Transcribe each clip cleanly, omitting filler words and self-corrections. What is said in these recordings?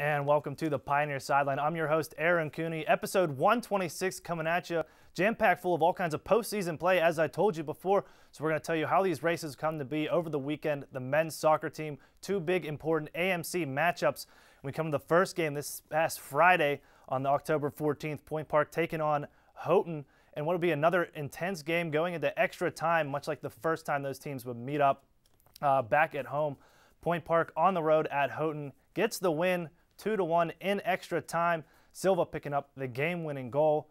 And welcome to the Pioneer Sideline. I'm your host, Aaron Cooney. Episode 126 coming at you, jam-packed full of all kinds of postseason play, as I told you before. So we're going to tell you how these races come to be over the weekend. The men's soccer team, two big, important AMC matchups. We come to the first game this past Friday on October 14th, Point Park taking on Houghton. And what will be another intense game going into extra time, much like the first time those teams would meet up back at home. Point Park on the road at Houghton gets the win, 2-1 in extra time. Silva picking up the game-winning goal.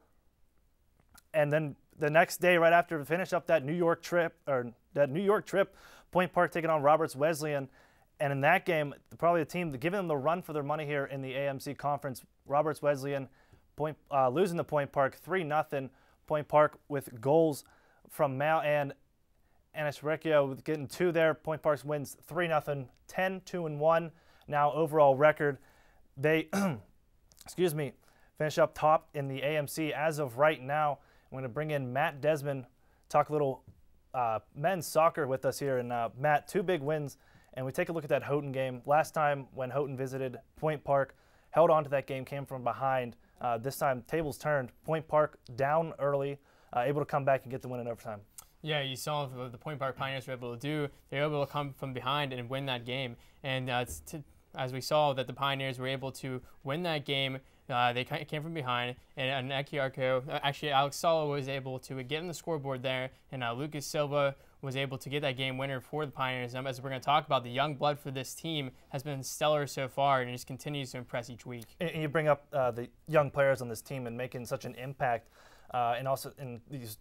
And then the next day, right after we finish up that New York trip, Point Park taking on Roberts Wesleyan. And in that game, probably the team giving them the run for their money here in the AMC Conference. Roberts Wesleyan losing to Point Park 3-0. Point Park with goals from Mal and Anisrecchio getting two there. Point Park wins 3-0, 10-2-1. Now overall record. They, finish up top in the AMC as of right now. I'm going to bring in Matt Desmond, talk a little men's soccer with us here. And Matt, two big wins, and we take a look at that Houghton game. Last time when Houghton visited Point Park, held on to that game, came from behind. This time, tables turned. Point Park down early, able to come back and get the win in overtime. Yeah, you saw what the Point Park Pioneers were able to do. They were able to come from behind and win that game. And as we saw that the Pioneers were able to win that game, they came from behind, and Alex Sala was able to get in the scoreboard there, and Lucas Silva was able to get that game winner for the Pioneers. And as we're going to talk about, the young blood for this team has been stellar so far, and it just continues to impress each week. And you bring up the young players on this team and making such an impact, and also in these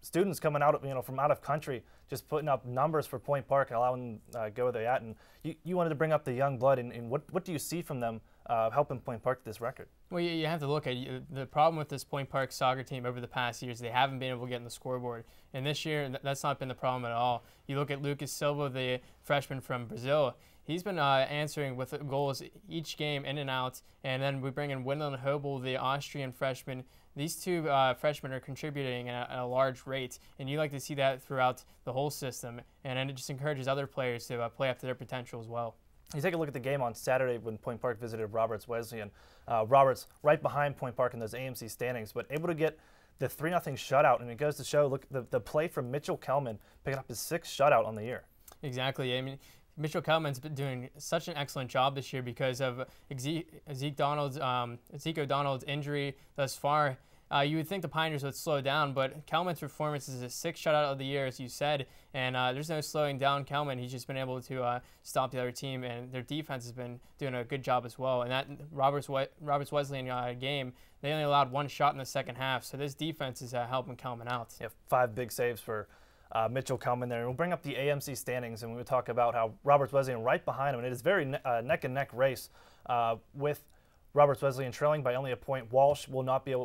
students coming out, from out of country, just putting up numbers for Point Park and allowing them to go where they're at. And you wanted to bring up the young blood, and what do you see from them helping Point Park this record? Well, you have to look at the problem with this Point Park soccer team over the past years. They haven't been able to get in the scoreboard. And this year, that's not been the problem at all. You look at Lucas Silva, the freshman from Brazil. He's been answering with goals each game in and out. And then we bring in Wendland Hobel, the Austrian freshman. These two freshmen are contributing at a large rate, and you like to see that throughout the whole system. And it just encourages other players to play up to their potential as well. You take a look at the game on Saturday when Point Park visited Roberts Wesleyan. Roberts right behind Point Park in those AMC standings, but able to get the 3-0 shutout. And it goes to show, look, the play from Mitchell Kelman picking up his 6th shutout on the year. Exactly. I mean, Mitchell Kelman's been doing such an excellent job this year because of Zeke O'Donnell's injury thus far. You would think the Pioneers would slow down, but Kelman's performance is his 6th shutout of the year, as you said, and there's no slowing down Kelman. He's just been able to stop the other team, and their defense has been doing a good job as well. And that Roberts Wesleyan game, they only allowed 1 shot in the second half, so this defense is helping Kelman out. Yeah, 5 big saves for Mitchell Kelman there. And we'll bring up the AMC standings, and we'll talk about how Roberts Wesleyan right behind him, and it is very neck-and-neck race with Roberts Wesleyan trailing by only a point. Walsh will not be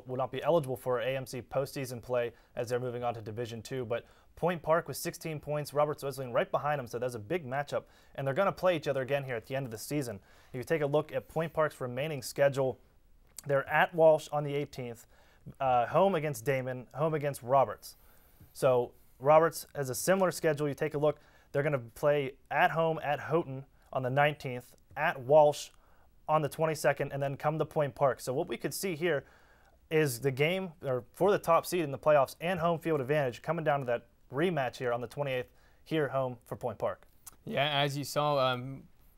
eligible for AMC postseason play as they're moving on to Division II. But Point Park with 16 points, Roberts Wesleyan right behind them, so that's a big matchup. And they're going to play each other again here at the end of the season. If you take a look at Point Park's remaining schedule, they're at Walsh on the 18th, home against Damon, home against Roberts. So Roberts has a similar schedule. You take a look, they're going to play at home at Houghton on the 19th, at Walsh on the 22nd, and then come to Point Park. So what we could see here is the game for the top seed in the playoffs and home field advantage coming down to that rematch here on the 28th here home for Point Park. Yeah, as you saw,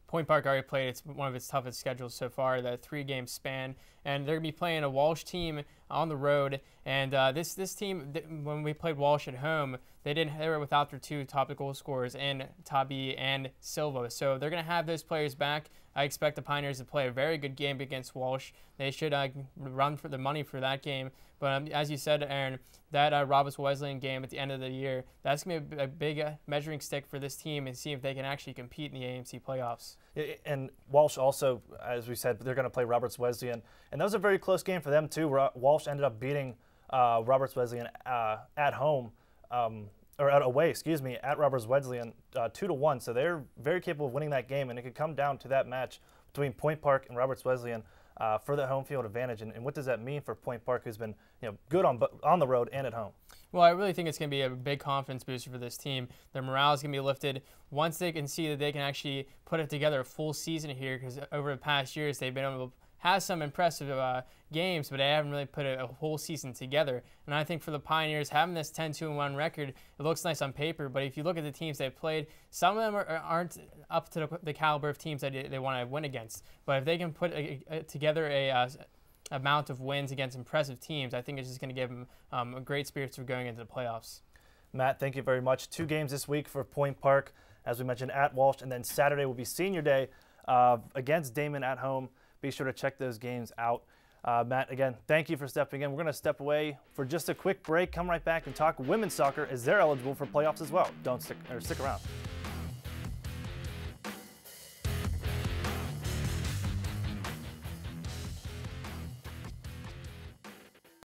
Point Park already played one of its toughest schedules so far, the 3-game span, and they're going to be playing a Walsh team on the road. And this team, when we played Walsh at home, they were without their 2 top goal scorers in Tabi and Silva. So they're going to have those players back. I expect the Pioneers to play a very good game against Walsh. They should run for the money for that game. But as you said, Aaron, that Roberts Wesleyan game at the end of the year, that's going to be a big measuring stick for this team and see if they can actually compete in the AMC playoffs. And Walsh also, as we said, they're going to play Roberts Wesleyan. And that was a very close game for them, too. Walsh ended up beating Roberts Wesleyan at home, at Roberts Wesleyan 2-1. So they're very capable of winning that game, and it could come down to that match between Point Park and Roberts Wesleyan for the home field advantage. And what does that mean for Point Park, who's been good on the road and at home? Well, I really think it's going to be a big confidence booster for this team. Their morale is going to be lifted once they can see that they can actually put it together a full season here, because over the past years they've been able to have some impressive games, but they haven't really put a whole season together. And I think for the Pioneers, having this 10-2-1 record, it looks nice on paper, but if you look at the teams they've played, some of them aren't up to the caliber of teams that they want to win against. But if they can put together a amount of wins against impressive teams, I think it's just going to give them a great spirits for going into the playoffs. Matt, thank you very much. 2 games this week for Point Park, as we mentioned, at Walsh, and then Saturday will be Senior Day against Damon at home. Be sure to check those games out. Matt, again, thank you for stepping in. We're going to step away for just a quick break, come right back and talk women's soccer as they're eligible for playoffs as well. Stick around.